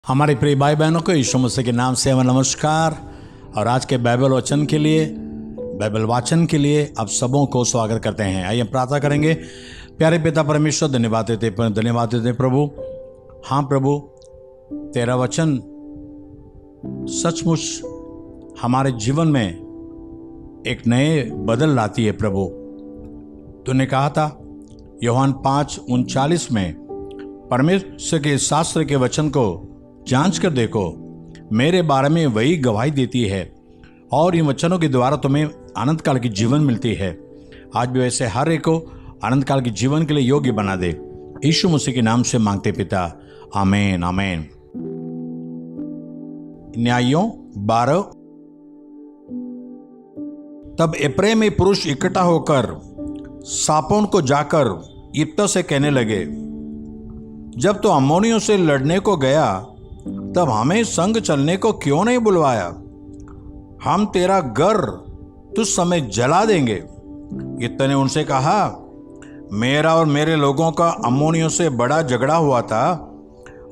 हमारे प्रिय भाई बहनों को यीशु मसीह के नाम से नमस्कार। और आज के बाइबल वाचन के लिए आप सबों को स्वागत करते हैं। आइए प्रार्थना करेंगे। प्यारे पिता परमेश्वर, धन्यवाद देते प्रभु। हाँ प्रभु, तेरा वचन सचमुच हमारे जीवन में एक नए बदल लाती है प्रभु। तूने कहा था यूहन्ना 5:39 में, परमेश्वर के शास्त्र के वचन को जांच कर देखो, मेरे बारे में वही गवाही देती है और इन वचनों के द्वारा तुम्हें अनंत काल की जीवन मिलती है। आज भी वैसे हर एक को अनंत काल के जीवन के लिए योग्य बना दे। यीशु मसीह के नाम से मांगते पिता, आमीन आमीन। न्यायों 12। तब एप्रैमी पुरुष इकट्ठा होकर सापोन को जाकर यिप्तह से कहने लगे, जब तो अम्मोनियों से लड़ने को गया तब हमें संग चलने को क्यों नहीं बुलवाया? हम तेरा घर तुझ समय जला देंगे। यिप्तह ने उनसे कहा, मेरा और मेरे लोगों का अम्मोनियों से बड़ा झगड़ा हुआ था,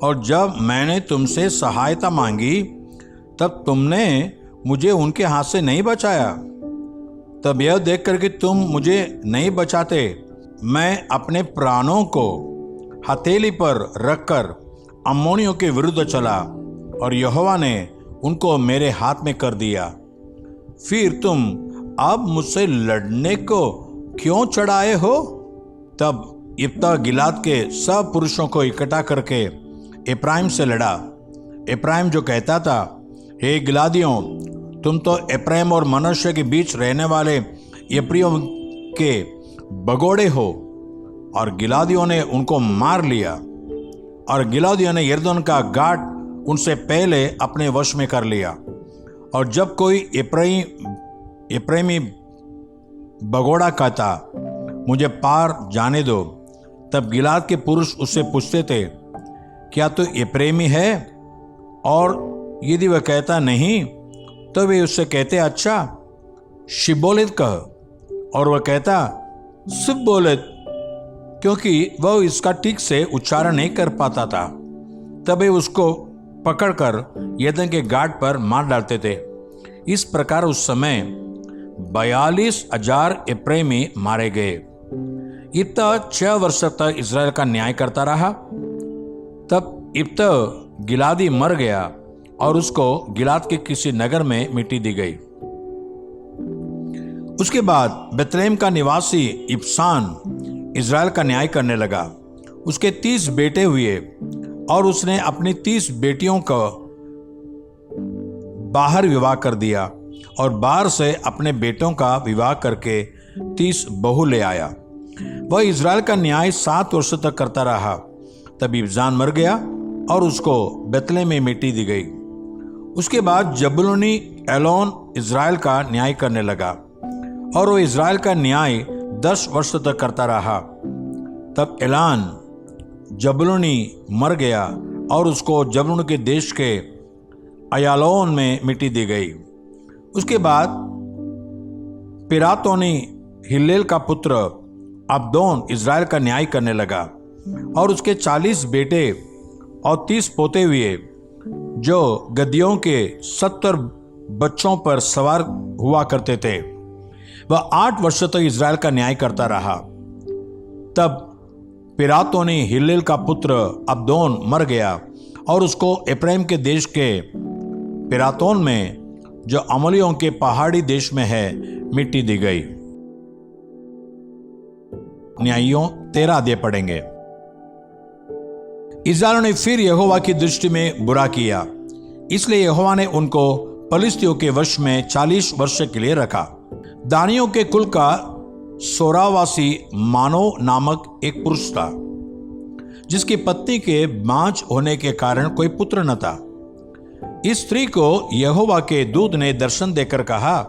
और जब मैंने तुमसे सहायता मांगी तब तुमने मुझे उनके हाथ से नहीं बचाया। तब यह देखकर कि तुम मुझे नहीं बचाते, मैं अपने प्राणों को हथेली पर रखकर अम्मोनियों के विरुद्ध चला, और यहोवा ने उनको मेरे हाथ में कर दिया। फिर तुम अब मुझसे लड़ने को क्यों चढ़ाए हो? तब यिप्तह गिलाद के सब पुरुषों को इकट्ठा करके एप्रैम से लड़ा। एप्रैम जो कहता था, हे गिलादियों, तुम तो एप्रैम और मनश्शे के बीच रहने वाले यप्रियों के बगोड़े हो। और गिलादियों ने उनको मार लिया, और गिलादियों ने यरदन का घाट उनसे पहले अपने वश में कर लिया। और जब कोई एप्रैमी बगोड़ा कहता, मुझे पार जाने दो, तब गिलाद के पुरुष उससे पूछते थे, क्या तू एप्रैमी है? और यदि वह कहता नहीं, तो वे उससे कहते, अच्छा शिबोलेत कह। और वह कहता सिबोलेत, क्योंकि वह इसका ठीक से उच्चारण नहीं कर पाता था। तब वे उसको पकड़कर यरदन के घाट पर मार डालते थे। इस प्रकार उस समय 42,000 एप्रैमी मारे गए। यिप्तह 6 वर्ष तक इस्राएल का न्याय करता रहा। तब यिप्तह गिलादी मर गया, और उसको गिलाद के किसी नगर में मिट्टी दी गई। उसके बाद बेतलेहम का निवासी इब्सान इस्राएल का न्याय करने लगा। उसके 30 बेटे हुए, और उसने अपनी 30 बेटियों को बाहर विवाह कर दिया, और बाहर से अपने बेटों का विवाह करके 30 बहू ले आया। वह इस्राएल का न्याय 7 वर्ष तक करता रहा। तब इब्सान मर गया, और उसको बेतलेहम में मिट्टी दी गई। उसके बाद जबूलूनी एलोन इस्राएल का न्याय करने लगा, और वह इस्राएल का न्याय 10 वर्ष तक करता रहा। तब एलान जबूलूनी मर गया, और उसको जबूलून के देश के अयालोन में मिट्टी दी गई। उसके बाद पिरातोनी हिल्लेल का पुत्र अब्दोन इस्राएल का न्याय करने लगा, और उसके 40 बेटे और 30 पोते हुए, जो गदहियों के 70 बच्चों पर सवार हुआ करते थे। वह 8 वर्ष तक इस्राएल का न्याय करता रहा। तब पिरातोनी हिल्लेल का पुत्र अब्दोन मर गया, और उसको एप्रैम के देश के पिरातोन में, जो अमोलियों के पहाड़ी देश में है, मिट्टी दी गई। न्यायों 13 अध्याय पढ़ेंगे। इस्राएलियों ने फिर यहोवा की दृष्टि में बुरा किया, इसलिए यहोवा ने उनको पलिश्तियों के वश में 40 वर्ष के लिए रखा। दानियों के कुल का सोरावासी मानो नामक एक पुरुष था, जिसकी पत्नी के बांझ होने के कारण कोई पुत्र न था। इस स्त्री को यहोवा के दूत ने दर्शन देकर कहा,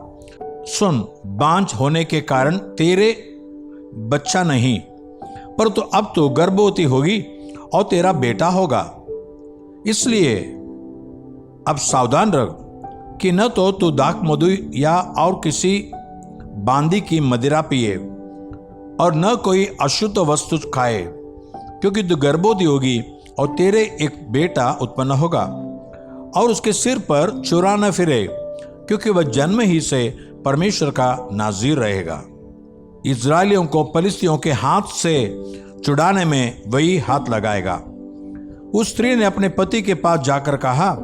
सुन, बांझ होने के कारण तेरे बच्चा नहीं, परंतु अब तो गर्भवती होगी और तेरा बेटा होगा। इसलिए अब सावधान रह कि न तो तू दाख मधु या और किसी बांदी की मदिरा पिए, और न कोई अशुद्ध वस्तु खाए, क्योंकि तू गर्भवती होगी और तेरे एक बेटा उत्पन्न होगा और उसके सिर पर चुरा न फिरे, क्योंकि वह जन्म ही से परमेश्वर का नाज़ीर रहेगा। इस्राएलियों को पलिश्तियों के हाथ से छुड़ाने में वही हाथ लगाएगा। उस स्त्री ने अपने पति के पास जाकर कहा,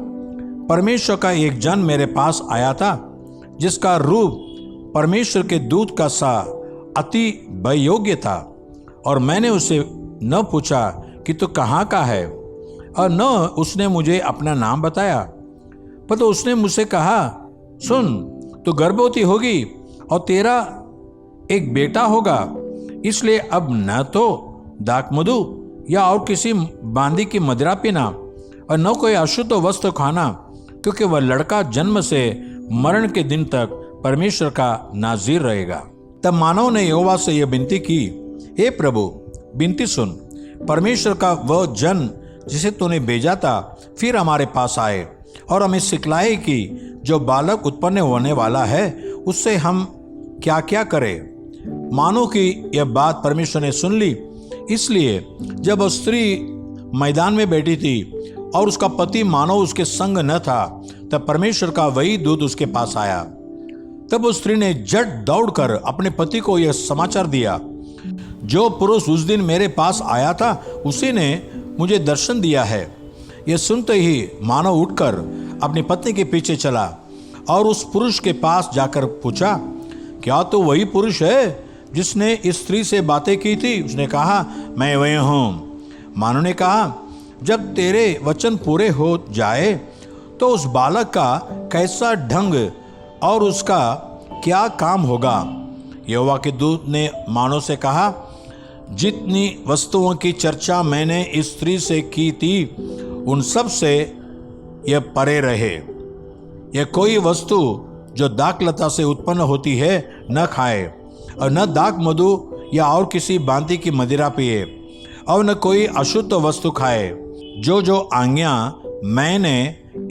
परमेश्वर का एक जन मेरे पास आया था, जिसका रूप परमेश्वर के दूत का सा अति भययोग्य था, और मैंने उससे न पूछा कि तू कहाँ का है, और न उसने मुझे अपना नाम बताया। पर तो उसने मुझसे कहा, सुन, तू गर्भवती होगी और तेरा एक बेटा होगा, इसलिए अब न तो दाखमधु या और किसी बांदी की मदिरा पीना और न कोई अशुद्ध वस्तु खाना, क्योंकि वह लड़का जन्म से मरण के दिन तक परमेश्वर का नाज़ीर रहेगा। तब मानव ने यहोवा से यह विनती की, हे प्रभु, विनती सुन, परमेश्वर का वह जन जिसे तूने भेजा था फिर हमारे पास आए और हमें सिखलाए कि जो बालक उत्पन्न होने वाला है उससे हम क्या क्या करें। मानो कि यह बात परमेश्वर ने सुन ली, इसलिए जब वह स्त्री मैदान में बैठी थी और उसका पति मानो उसके संग न था, तब परमेश्वर का वही दूत उसके पास आया। तब उस स्त्री ने झट दौड़कर अपने पति को यह समाचार दिया, जो पुरुष उस दिन मेरे पास आया था उसी ने मुझे दर्शन दिया है। यह सुनते ही मानव उठकर अपनी पत्नी के पीछे चला और उस पुरुष के पास जाकर पूछा, क्या तो वही पुरुष है जिसने इस स्त्री से बातें की थी? उसने कहा, मैं वही हूँ। मानव ने कहा, जब तेरे वचन पूरे हो जाए तो उस बालक का कैसा ढंग और उसका क्या काम होगा। यहोवा के दूत ने मानव से कहा, जितनी वस्तुओं की चर्चा मैंने इस स्त्री से की थी उन सब से यह परे रहे। यह कोई वस्तु जो दाखलता से उत्पन्न होती है न खाए, और न दाख मधु या और किसी बांदी की मदिरा पिए, और न कोई अशुद्ध वस्तु खाए। जो आज्ञा मैंने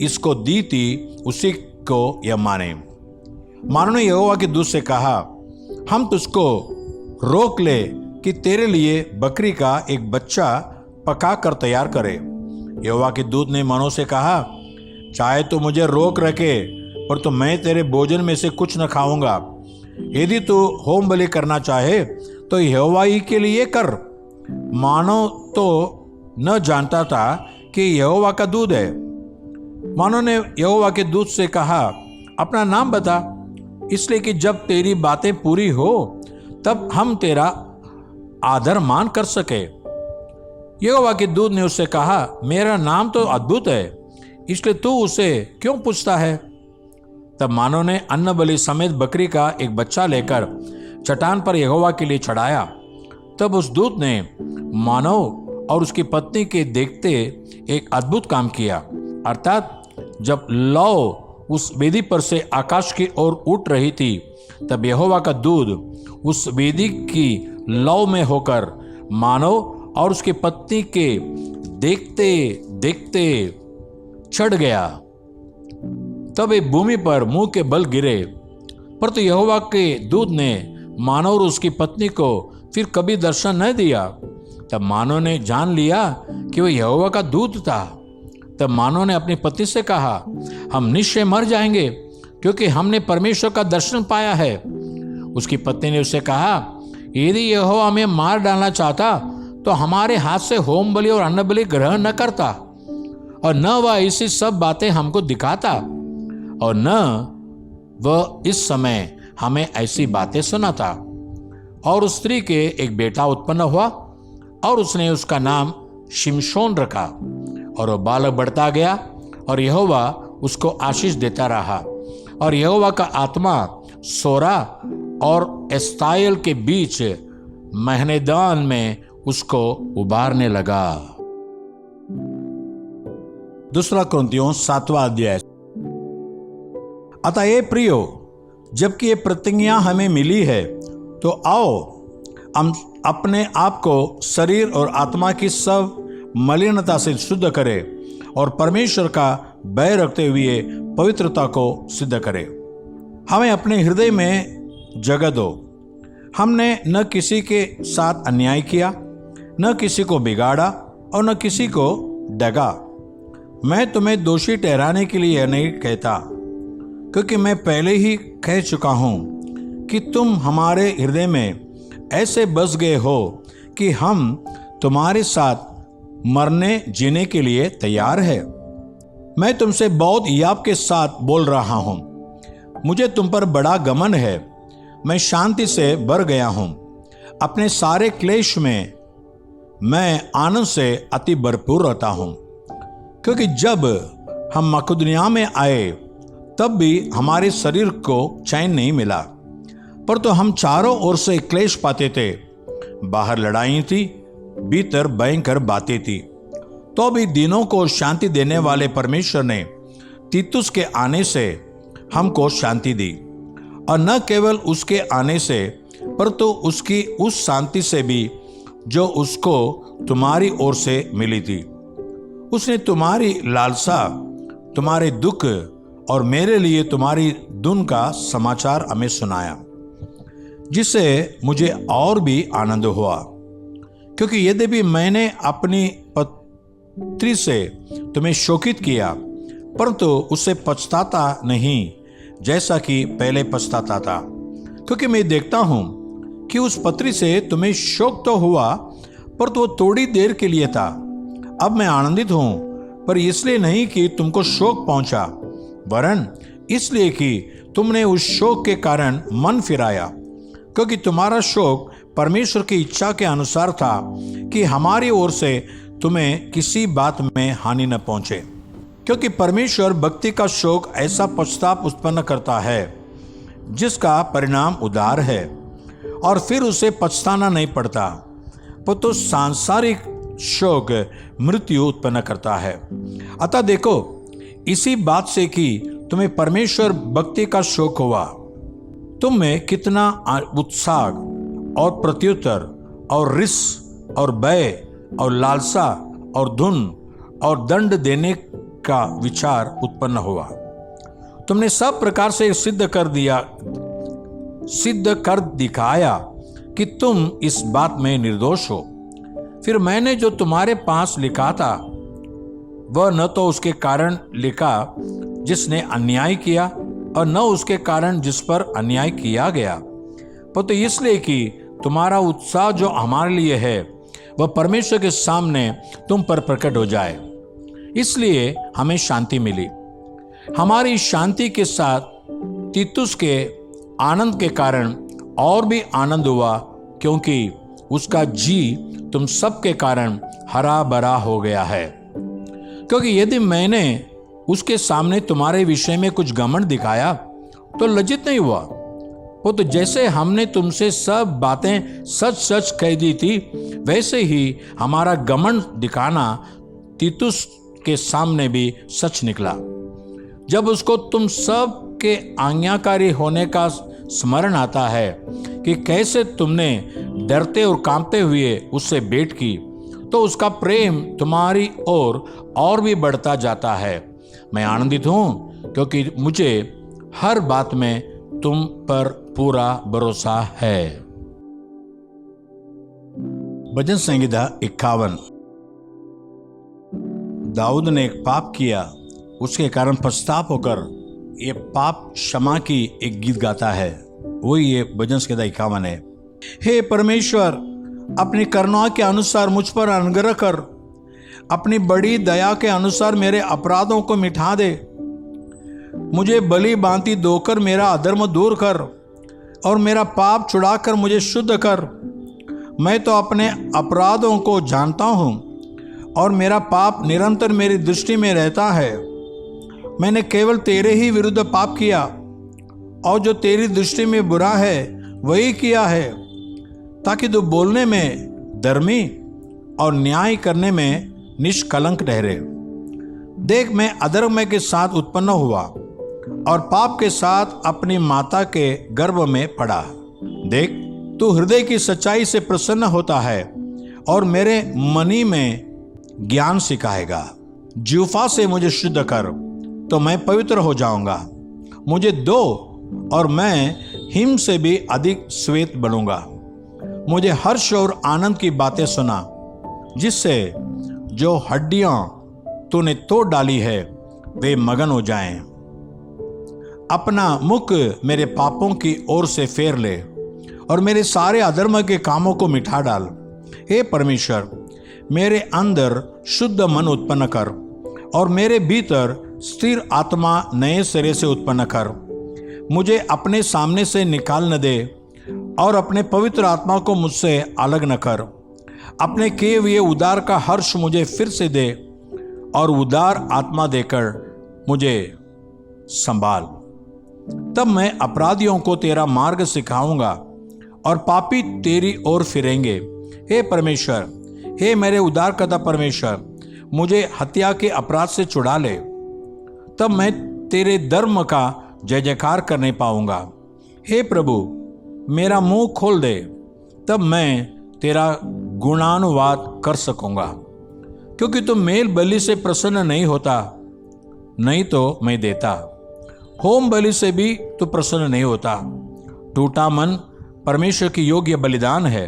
इसको दी थी उसी को यह माने। मानव ने यहोवा के दूत से कहा, हम तुझको रोक ले कि तेरे लिए बकरी का एक बच्चा पका कर तैयार करे। यहोवा के दूत ने मानव से कहा, चाहे तो मुझे रोक रखे, पर तो मैं तेरे भोजन में से कुछ न खाऊंगा। यदि तू होम बलि करना चाहे तो यहोवा ही के लिए कर। मानव तो न जानता था कि यहोवा का दूत है। मानव ने यहोवा के दूत से कहा, अपना नाम बता, इसलिए कि जब तेरी बातें पूरी हो तब हम तेरा आदर मान कर सके। यहोवा के दूत ने उससे कहा, मेरा नाम तो अद्भुत है, इसलिए तू उसे क्यों पूछता है। तब मानव ने अन्न बलि समेत बकरी का एक बच्चा लेकर चट्टान पर यहोवा के लिए चढ़ाया। तब उस दूत ने मानव और उसकी पत्नी के देखते एक अद्भुत काम किया, अर्थात जब लौ उस वेदी पर से आकाश की ओर उठ रही थी, तब यहोवा का दूत उस वेदी की लौ में होकर मानव और उसकी पत्नी के देखते देखते चढ़ गया। तब वे भूमि पर मुंह के बल गिरे, पर तो यहोवा के दूत ने मानव और उसकी पत्नी को फिर कभी दर्शन न दिया। तब मानव ने जान लिया कि वह यहोवा का दूत था। तब मानव ने अपनी पत्नी से कहा, हम निश्चय मर जाएंगे, क्योंकि हमने परमेश्वर का दर्शन पाया है। उसकी पत्नी ने उससे कहा, यदि यहोवा हमें मार डालना चाहता तो हमारे हाथ से होम बलि और अन्न बलि ग्रहण न करता, और न वह ऐसी सब बातें हमको दिखाता, और न वह इस समय हमें ऐसी बातें सुनाता। और उस स्त्री के एक बेटा उत्पन्न हुआ, और उसने उसका नाम शिमशोन रखा। और वह बालक बढ़ता गया, और यहोवा उसको आशीष देता रहा। और यहोवा का आत्मा सोरा और एस्ताएल के बीच महनेदान में उसको उबारने लगा। दूसरा कुरिन्थियों 7वां अध्याय। अतः ये प्रियो, जबकि ये प्रतिज्ञा हमें मिली है, तो आओ हम अपने आप को शरीर और आत्मा की सब मलिनता से शुद्ध करें और परमेश्वर का भय रखते हुए पवित्रता को सिद्ध करें। हमें अपने हृदय में जगह दो। हमने न किसी के साथ अन्याय किया, न किसी को बिगाड़ा और न किसी को डगा। मैं तुम्हें दोषी ठहराने के लिए यह नहीं कहता, क्योंकि मैं पहले ही कह चुका हूं कि तुम हमारे हृदय में ऐसे बस गए हो कि हम तुम्हारे साथ मरने जीने के लिए तैयार है। मैं तुमसे बहुत याब के साथ बोल रहा हूं। मुझे तुम पर बड़ा गमन है। मैं शांति से भर गया हूं। अपने सारे क्लेश में मैं आनंद से अति भरपूर रहता हूं, क्योंकि जब हम मकदूनिया में आए तब भी हमारे शरीर को चैन नहीं मिला, पर तो हम चारों ओर से क्लेश पाते थे। बाहर लड़ाई थी, भीतर भयंकर बातें थी। तो भी दिनों को शांति देने वाले परमेश्वर ने तीतुस के आने से हमको शांति दी, और न केवल उसके आने से, पर तो उसकी उस शांति से भी जो उसको तुम्हारी ओर से मिली थी। उसने तुम्हारी लालसा, तुम्हारे दुख और मेरे लिए तुम्हारी धुन का समाचार हमें सुनाया, जिससे मुझे और भी आनंद हुआ। क्योंकि यद्यपि मैंने अपनी पत्री से तुम्हें शोकित किया, परंतु उससे पछताता नहीं जैसा कि पहले पछताता था। क्योंकि मैं देखता हूं कि उस पत्री से तुम्हें शोक तो हुआ, पर तो वो थोड़ी देर के लिए था। अब मैं आनंदित हूं, पर इसलिए नहीं कि तुमको शोक पहुंचा, वरन इसलिए कि तुमने उस शोक के कारण मन फिराया। क्योंकि तुम्हारा शोक परमेश्वर की इच्छा के अनुसार था कि हमारी ओर से तुम्हें किसी बात में हानि न पहुंचे। क्योंकि परमेश्वर भक्ति का शोक ऐसा पश्चाताप उत्पन्न करता है जिसका परिणाम उद्धार है, और फिर उसे पछताना नहीं पड़ता। पर तो सांसारिक शोक मृत्यु उत्पन्न करता है। अतः देखो, इसी बात से कि तुम्हें परमेश्वर भक्ति का शोक हुआ, तुम में कितना उत्साह और प्रत्युत्तर और रिस और भय और लालसा और धुन और दंड देने का विचार उत्पन्न हुआ। तुमने सब प्रकार से सिद्ध कर दिखाया कि तुम इस बात में निर्दोष हो। फिर मैंने जो तुम्हारे पास लिखा था वह न तो उसके कारण लिखा जिसने अन्याय किया, और न उसके कारण जिस पर अन्याय किया गया, पर तो इसलिए कि तुम्हारा उत्साह जो हमारे लिए है वह परमेश्वर के सामने तुम पर प्रकट हो जाए। इसलिए हमें शांति मिली। हमारी शांति के साथ तीतुस के आनंद के कारण और भी आनंद हुआ, क्योंकि उसका जी तुम सब के कारण हरा भरा हो गया है। क्योंकि यदि मैंने उसके सामने तुम्हारे विषय में कुछ घमंड दिखाया तो लज्जित नहीं हुआ। वो तो जैसे हमने तुमसे सब बातें सच सच कह दी थी, वैसे ही हमारा घमंड दिखाना तीतुस के सामने भी सच निकला। जब उसको तुम सब के आज्ञाकारी होने का स्मरण आता है कि कैसे तुमने डरते और कांपते हुए उससे भेंट की, तो उसका प्रेम तुम्हारी ओर और भी बढ़ता जाता है। मैं आनंदित हूं, क्योंकि मुझे हर बात में तुम पर पूरा भरोसा है। भजन संहिता 51। दाऊद ने एक पाप किया, उसके कारण पश्चाताप होकर ये पाप क्षमा की एक गीत गाता है। वही ये भजन संहिता 51 है। हे परमेश्वर, अपनी करुणा के अनुसार मुझ पर अनुग्रह कर, अपनी बड़ी दया के अनुसार मेरे अपराधों को मिटा दे। मुझे भली भांति धोकर मेरा अधर्म दूर कर और मेरा पाप छुड़ाकर मुझे शुद्ध कर। मैं तो अपने अपराधों को जानता हूँ और मेरा पाप निरंतर मेरी दृष्टि में रहता है। मैंने केवल तेरे ही विरुद्ध पाप किया और जो तेरी दृष्टि में बुरा है वही किया है, ताकि तू बोलने में धर्मी और न्याय करने में निष्कलंक ठहरे। देख, मैं अधर्म के साथ उत्पन्न हुआ और पाप के साथ अपनी माता के गर्भ में पड़ा। देख, तू हृदय की सच्चाई से प्रसन्न होता है और मेरे मनी में ज्ञान सिखाएगा। जिह्वा से मुझे शुद्ध कर तो मैं पवित्र हो जाऊंगा। मुझे दो और मैं हिम से भी अधिक श्वेत बनूंगा। मुझे हर्ष और आनंद की बातें सुना, जिससे जो हड्डियां तूने तोड़ डाली है वे मगन हो जाएं। अपना मुख मेरे पापों की ओर से फेर ले और मेरे सारे अधर्म के कामों को मिटा डाल। हे परमेश्वर, मेरे अंदर शुद्ध मन उत्पन्न कर और मेरे भीतर स्थिर आत्मा नए सिरे से उत्पन्न कर। मुझे अपने सामने से निकाल न दे और अपने पवित्र आत्मा को मुझसे अलग न कर। अपने किए हुए उदार का हर्ष मुझे फिर से दे और उदार आत्मा देकर मुझे संभाल। तब मैं अपराधियों को तेरा मार्ग सिखाऊंगा और पापी तेरी ओर फिरेंगे। हे परमेश्वर, हे मेरे उद्धारकर्ता परमेश्वर, मुझे हत्या के अपराध से छुड़ा ले। तब मैं तेरे धर्म का जय जयकार करने पाऊंगा। हे प्रभु, मेरा मुंह खोल दे, तब मैं तेरा गुणानुवाद कर सकूंगा। क्योंकि तुम मेल बलि से प्रसन्न नहीं होता, नहीं तो मैं देता। होम बलि से भी तू प्रसन्न नहीं होता। टूटा मन परमेश्वर की योग्य बलिदान है।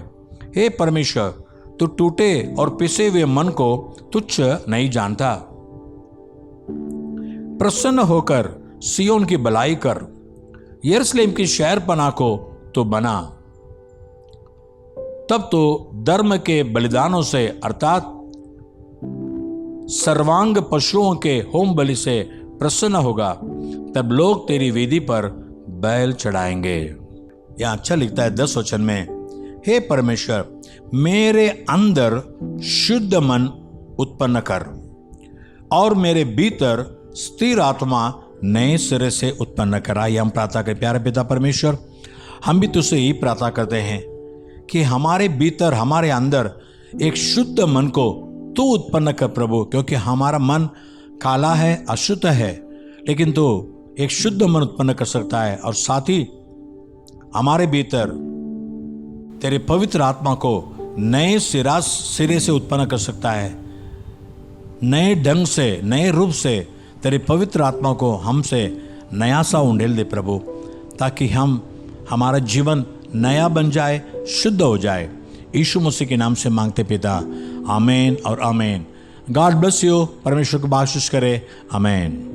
हे परमेश्वर, तू टूटे और पिसे हुए मन को तुच्छ नहीं जानता। प्रसन्न होकर सियोन की भलाई कर, यरूशलेम की शहरपनाह को तो बना। तब तो धर्म के बलिदानों से अर्थात सर्वांग पशुओं के होम बलि से प्रसन्न होगा। तब लोग तेरी वेदी पर बैल चढ़ाएंगे। यहां अच्छा लिखता है 10 वचन में, हे परमेश्वर, मेरे अंदर शुद्ध मन उत्पन्न कर और मेरे भीतर स्थिर आत्मा नए सिरे से उत्पन्न करा। यह हम प्रार्थना करें। प्यारे पिता परमेश्वर, हम भी तुझसे यही प्रार्थना करते हैं कि हमारे भीतर, हमारे अंदर एक शुद्ध मन को तू उत्पन्न कर प्रभु, क्योंकि हमारा मन काला है, अशुद्ध है, लेकिन तू एक शुद्ध मन उत्पन्न कर सकता है और साथ ही हमारे भीतर तेरे पवित्र आत्मा को नए सिरे से उत्पन्न कर सकता है। नए ढंग से, नए रूप से तेरे पवित्र आत्मा को हमसे नया सा उंडेल दे प्रभु, ताकि हमारा जीवन नया बन जाए, शुद्ध हो जाए। यीशु मसीह के नाम से मांगते पिता, आमीन और आमीन। God bless you. परमेश्वर को आशीष करे। आमीन।